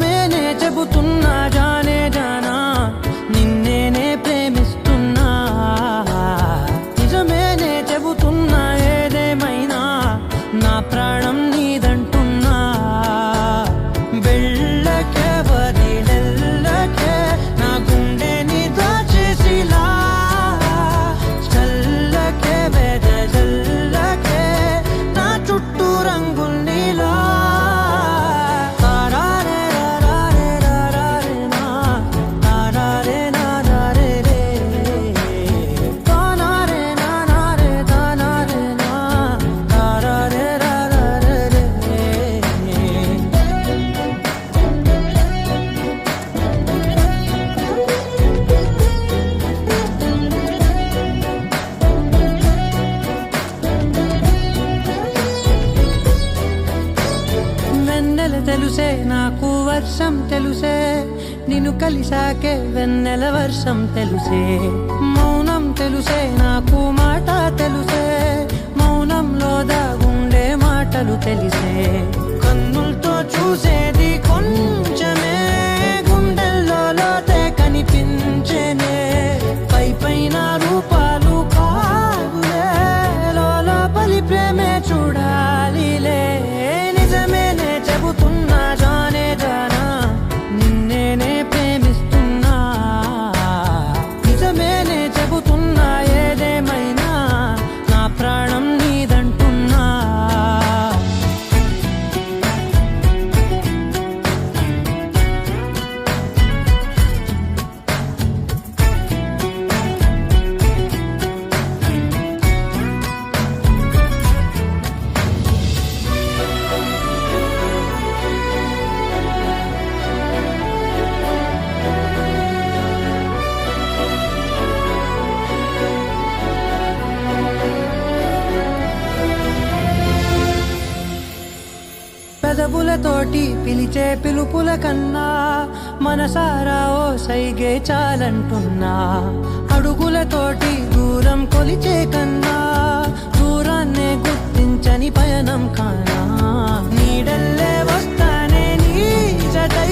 నిజమేనే చెబుతున్నా జానే జానా నిన్నేనే ప్రేమిస్తున్నా నిజమేనే చెబుతున్నా ఏదేమైనా నా ప్రాణం నీదంటున్నా వెళ్ళకే వదిలెళ్ళకే నా గుండెని దాచేసిలా చల్లకే వెదజల్లకే నా చుట్టూ రంగుల్నిలా తెలుసే నాకు వర్షం తెలుసే నిన్ను కలిసాకే వెన్నెల వర్షం తెలుసే మౌనం తెలుసే నాకు మాట తెలుసే మౌనంలో దాగుండే మాటలు తెలిసే కన్నులతో చూసేది కొంచెమే గుండెల్లో లోతే కనిపించేనే పై పైన రూపాలు కాదులే లోపలి ప్రేమే చూడాలిలే నిజమేనే చెబుతున్నా జానే జానా నిన్నేనే ప్రేమిస్తున్నా నిజమేనే చెబుతున్నా ఏదేమైనా నా ప్రాణం నీదంటున్నా పెదవులతోటి పిలిచే పిలుపుల కన్నా మనసారా ఓ సైగే చాలంటున్నా అడుగులతోటి దూరం కొలిచే కన్నా దూరాన్నే గుర్తించని పయనం కానా నీడల్లే వస్తానే నీ జతై